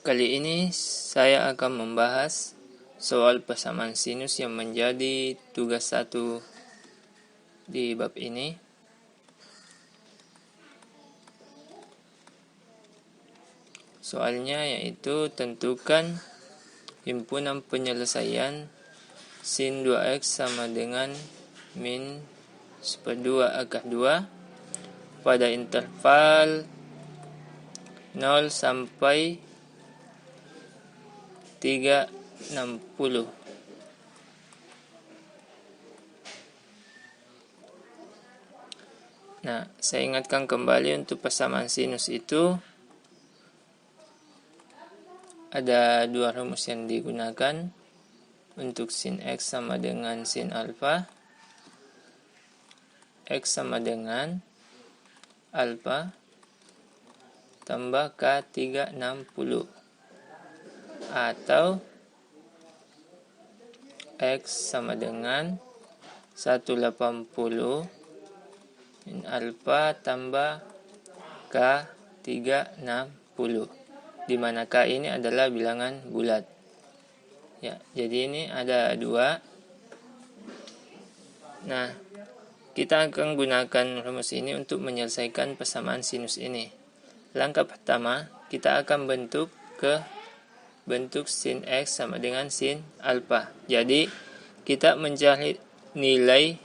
Kali ini saya akan membahas soal persamaan sinus yang menjadi tugas 1 di bab ini. Soalnya yaitu tentukan himpunan penyelesaian sin 2x sama dengan min /2 akar 2 pada interval 0 sampai 360. Nah, saya ingatkan kembali untuk persamaan sinus itu ada dua rumus yang digunakan untuk sin x sama dengan sin alfa. X sama dengan alfa tambah K360 atau X sama dengan 180 min alfa tambah K360, di mana K ini adalah bilangan bulat. Ya, jadi ini ada 2. Nah, kita akan gunakan rumus ini untuk menyelesaikan persamaan sinus ini. Langkah pertama, kita akan bentuk sin x sama dengan sin alfa. Jadi, kita mencari nilai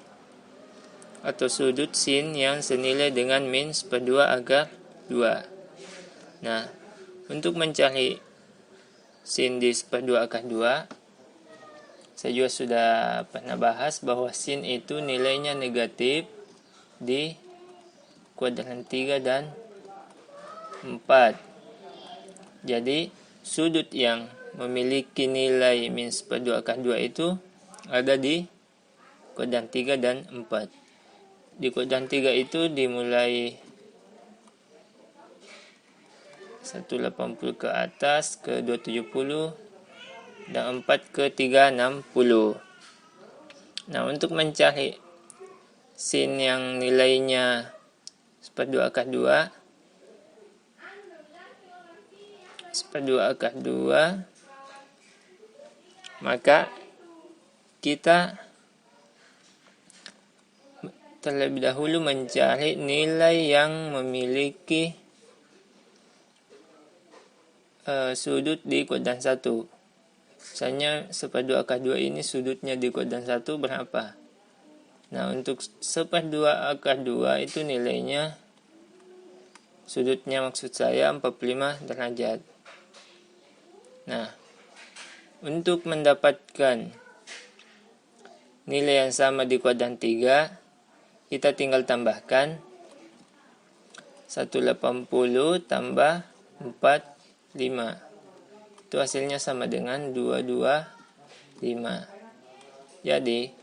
atau sudut sin yang senilai dengan min /2 akar 2. Nah, untuk mencari sin di /2 akar 2, saya juga sudah pernah bahas bahwa sin itu nilainya negatif di kuadran 3 dan 4. Jadi, sudut yang memiliki nilai min /2 akar 2 itu ada di kuadran 3 dan 4. Di kuadran 3 itu dimulai 180 ke atas ke 270 dan 4 ke 360. Nah, untuk mencari sin yang nilainya /2 akar 2 maka kita terlebih dahulu mencari nilai yang memiliki sudut di kuadran 1. Misalnya /2 akar 2 ini sudutnya di kuadran 1 berapa? Nah, untuk /2 akar 2 itu nilainya, sudutnya maksud saya 45 derajat. Nah, untuk mendapatkan nilai yang sama di kuadran 3, kita tinggal tambahkan 180 tambah 45. Itu hasilnya sama dengan 225. Jadi,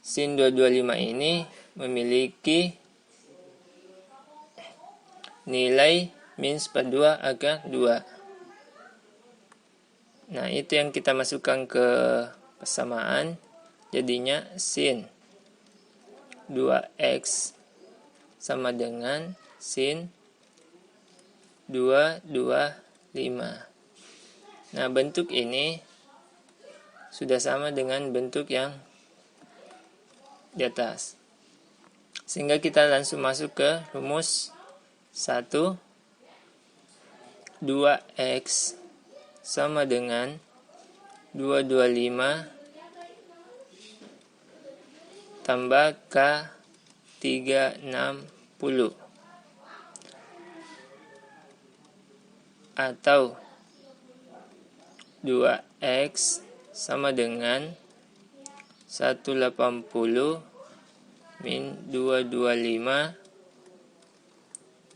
sin 225 ini memiliki nilai min /2 akar 2. Nah, itu yang kita masukkan ke persamaan. Jadinya sin 2x sama dengan sin 225. Nah, bentuk ini sudah sama dengan bentuk yang di atas. Sehingga kita langsung masuk ke rumus 1. 2x sama dengan 225 tambah K360 atau 2x sama dengan 180 min 225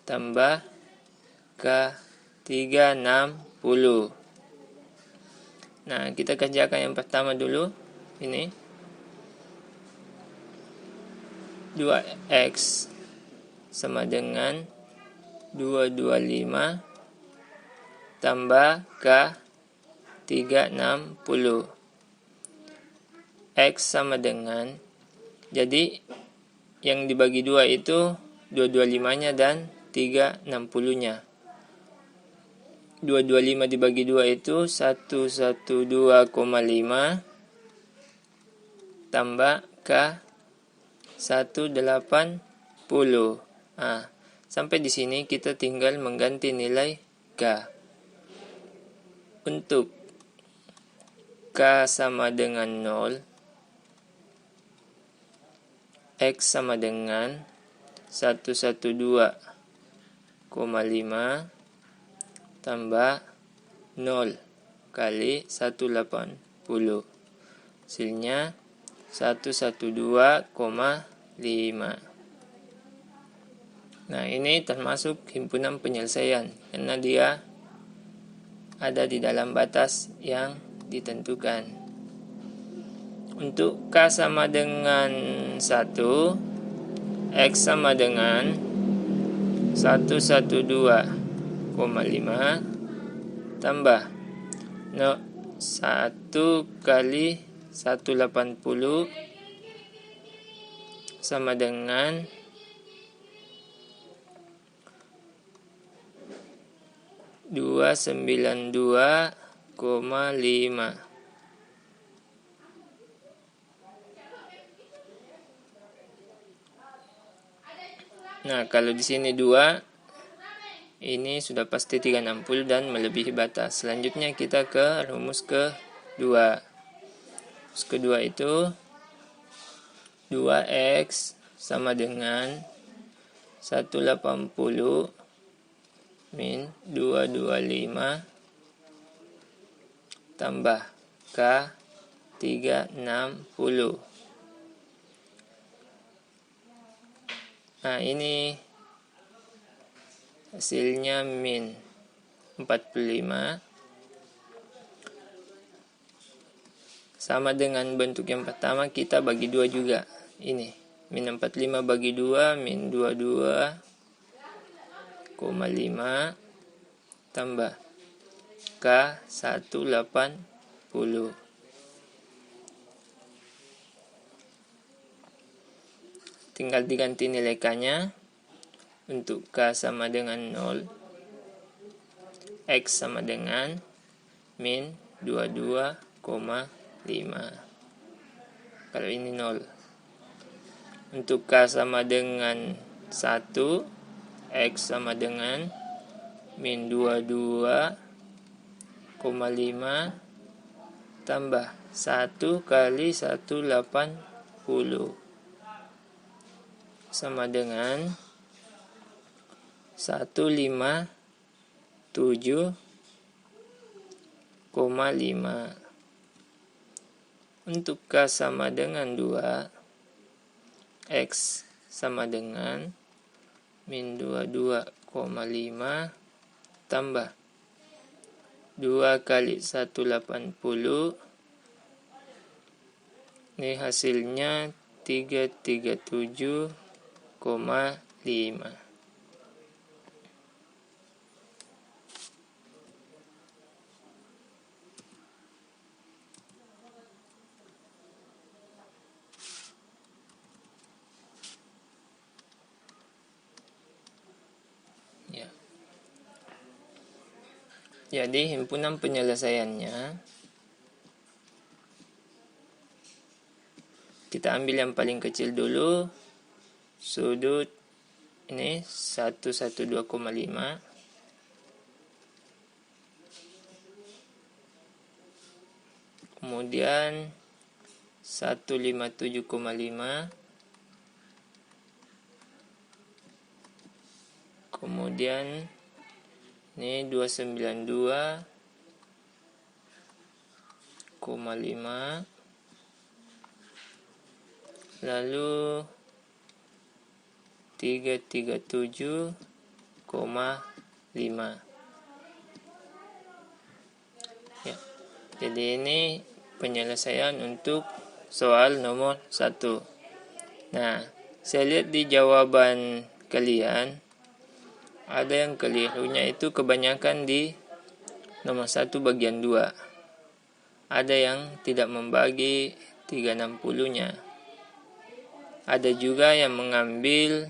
tambah K360. Nah, kita kerjakan yang pertama dulu. Ini 2x sama dengan 225 tambah K360. X sama dengan, jadi yang dibagi 2 itu 225-nya dan 360-nya. 225 dibagi 2 itu 112,5 tambah K 180. Sampai di sini kita tinggal mengganti nilai K. Untuk K sama dengan 0, X sama dengan 112,5 tambah 0 kali 180. Hasilnya 112,5. Nah, ini termasuk himpunan penyelesaian karena dia ada di dalam batas yang ditentukan. Untuk K sama dengan 1, X sama dengan 112,5 tambah 1 kali 180 sama dengan 292,5. Nah, kalau di sini 2, ini sudah pasti 360 dan melebihi batas. Selanjutnya kita ke rumus kedua. Rumus kedua itu 2X sama dengan 180 min 225 tambah K 360. Nah, ini hasilnya min 45 sama dengan bentuk yang pertama, kita bagi 2 juga. Ini min 45 bagi 2 min 22,5 tambah K 180. Tinggal diganti nilai K-nya. Untuk K sama dengan 0, X sama dengan min 22,5. Kalau ini 0. Untuk K sama dengan 1, X sama dengan min 22,5 tambah 1 kali 180 sama dengan 157,5. Untuk K sama dengan 2, X sama dengan min 22,5 tambah 2 kali 180. Ini hasilnya 337,5. Jadi himpunan penyelesaiannya, kita ambil yang paling kecil dulu, sudut ini 112,5, kemudian 157,5, kemudian ini 292,5, lalu 337,5. Ya. Jadi ini penyelesaian untuk soal nomor 1. Nah, saya lihat di jawaban kalian ada yang kelirunya itu kebanyakan di nomor 1 bagian 2. Ada yang tidak membagi 360-nya. Ada juga yang mengambil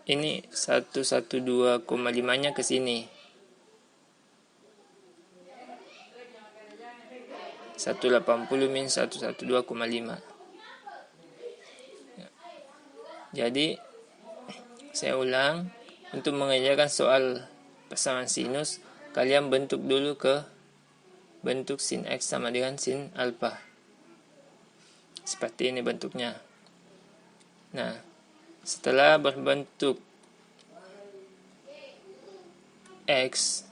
ini 112,5 nya ke sini. 180 min 112,5. Jadi saya ulang, untuk mengerjakan soal persamaan sinus, kalian bentuk dulu ke bentuk sin X sama dengan sin alfa. Seperti ini bentuknya. Nah, setelah berbentuk X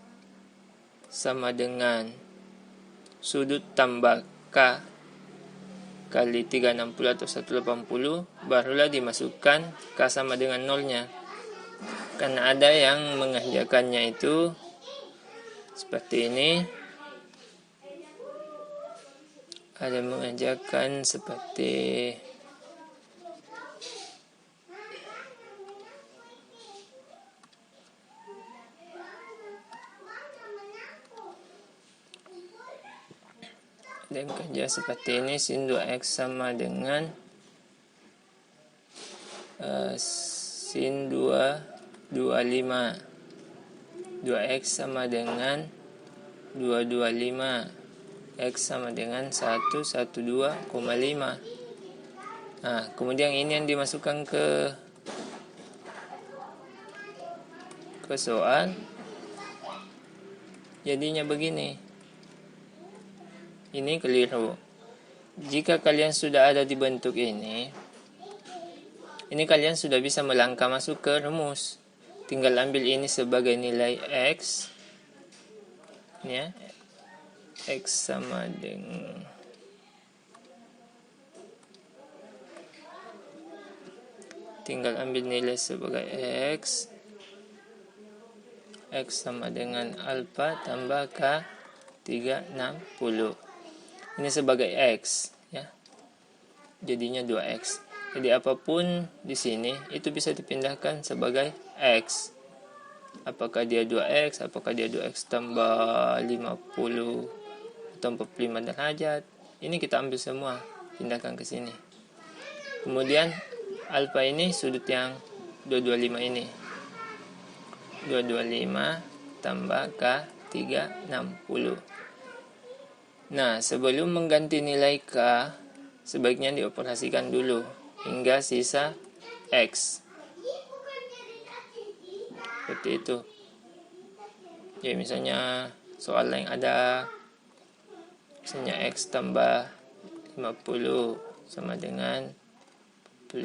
sama dengan sudut tambah K kali 360 atau 180, barulah dimasukkan K sama dengan nolnya. Karena ada yang mengerjakannya itu seperti ini, ada yang mengerjakan seperti dan kerja seperti ini. Sin 2x sama dengan sin 225. 2x sama dengan 225. X sama dengan 112,5. Nah, kemudian ini yang dimasukkan ke soal. Jadinya begini. Ini keliru. Jika kalian sudah ada di bentuk ini kalian sudah bisa melangkah masuk ke rumus. Tinggal ambil ini sebagai nilai X, ya. X sama dengan tinggal ambil nilai sebagai X sama dengan alfa tambah K 360. Ini sebagai X, ya. Jadinya 2X. Jadi apapun di sini itu bisa dipindahkan sebagai X. Apakah dia 2X, apakah dia 2X tambah 50 atau 45 derajat. Ini kita ambil semua, pindahkan ke sini. Kemudian alfa ini sudut yang 225 ini. 225 tambah K 360. Nah, sebelum mengganti nilai K, sebaiknya dioperasikan dulu hingga sisa X. Seperti itu. Ya, misalnya soal yang ada misalnya X tambah 50 sama dengan 5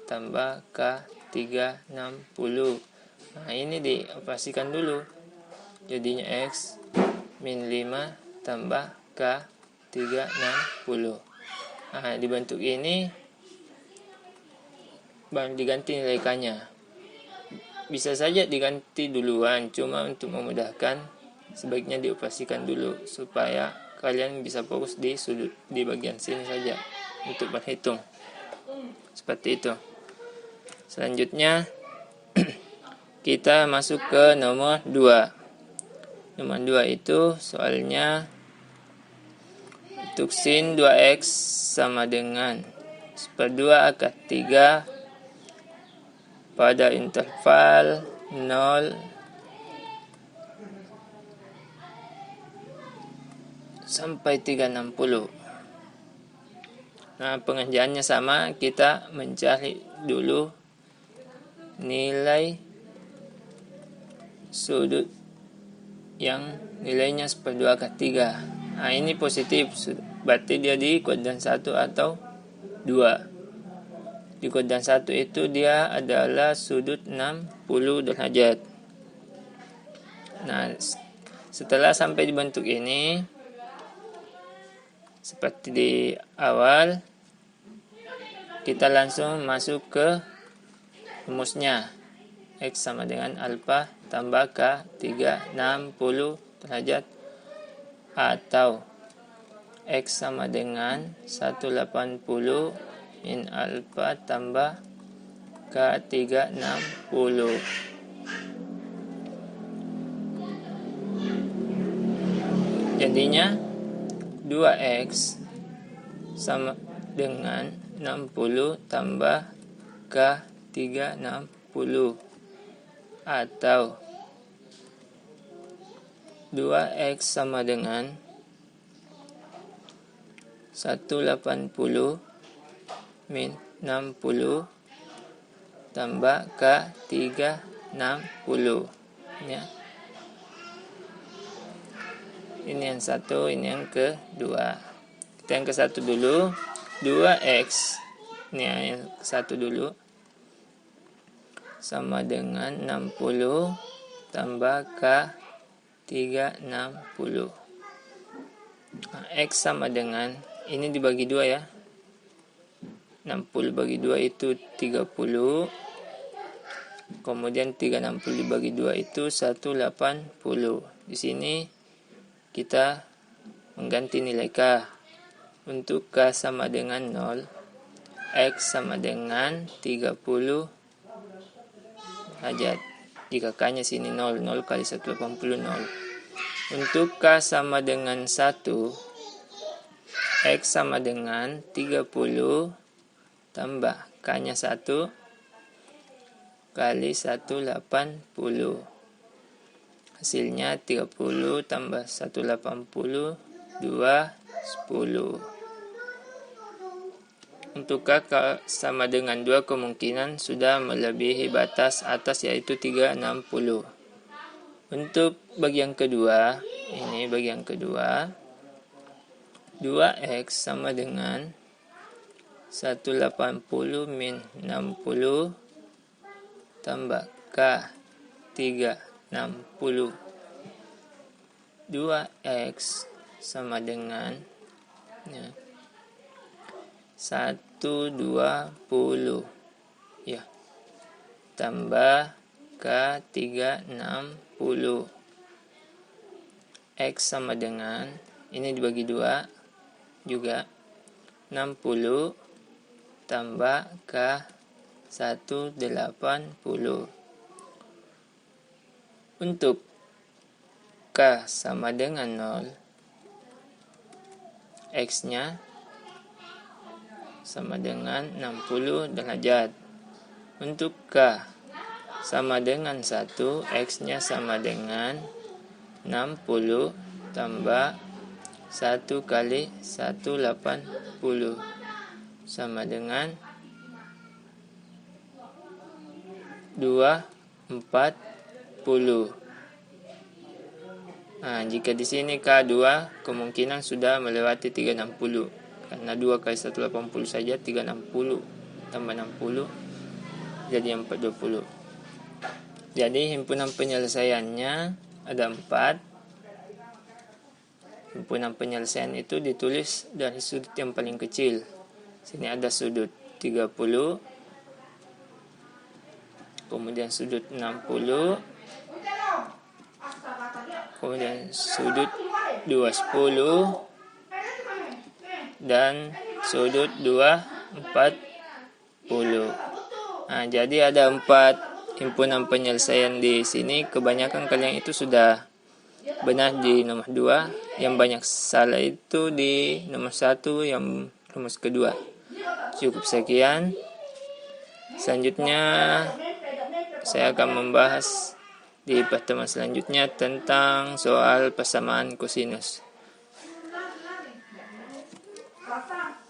tambah K 360. Nah, ini dioperasikan dulu. Jadinya X min 5 tambah K 360. Nah, di bentuk ini baru diganti nilai K-nya. Bisa saja diganti duluan, cuma untuk memudahkan sebaiknya dioperasikan dulu supaya kalian bisa fokus di sudut di bagian sini saja untuk berhitung. Seperti itu. Selanjutnya kita masuk ke nomor 2. Nomor 2 itu soalnya untuk sin 2x sama dengan 1/2 akar 3 pada interval 0 sampai 360. Nah, pengerjaannya sama, kita mencari dulu nilai sudut yang nilainya 1/2 akar 3. Nah, ini positif, berarti dia di kuadran 1 atau 2. Di kuadran 1 itu dia adalah sudut 60 derajat. Nah, setelah sampai di bentuk ini, seperti di awal, kita langsung masuk ke rumusnya. X sama dengan alfa tambah K 360 derajat atau X sama dengan 180 min alfa tambah K 360. Jadinya 2X sama dengan 60 tambah K 360. atau 2x sama dengan 180 min 60 tambah K 360 ya. Ini yang satu, ini yang kedua. Kita yang ke satu dulu. 2x ini yang ke satu dulu sama dengan 60 tambah K 360. Nah, X sama dengan ini dibagi 2 ya. 60 bagi 2 itu 30. Kemudian 360 dibagi 2 itu 180. Di sini kita mengganti nilai K. Untuk K sama dengan 0, X sama dengan 30 derajat. Jika K-nya sini 0, 0 kali 180, 0. Untuk K sama dengan 1, X sama dengan 30 tambah K-nya 1 kali 180. Hasilnya 30 tambah 180, 210. Untuk K sama dengan 2 kemungkinan sudah melebihi batas atas yaitu 360. Untuk bagian kedua, ini bagian kedua, 2x sama dengan 180 min 60 tambah K 360. 2x sama dengan ya, 120 ya, tambah K 360. X sama dengan ini dibagi 2 juga 60 tambah K 180. Untuk K sama dengan 0, X-nya sama dengan 60 derajat. Untuk K sama dengan 1, X-nya sama dengan 60 tambah 1 kali 180 sama dengan 240. Nah, jika di sini K2 kemungkinan sudah melewati 360. Karena 2 kali 180 saja 360 tambah 60 jadi 420. Jadi himpunan penyelesaiannya ada 4. Himpunan penyelesaian itu ditulis dari sudut yang paling kecil. Sini ada sudut 30, kemudian sudut 60, kemudian sudut 210 dan sudut 240. Nah, jadi ada 4 himpunan penyelesaian di sini. Kebanyakan kalian itu sudah benar di nomor 2. Yang banyak salah itu di nomor 1 yang rumus kedua. Cukup sekian. Selanjutnya saya akan membahas di pertemuan selanjutnya tentang soal persamaan kosinus.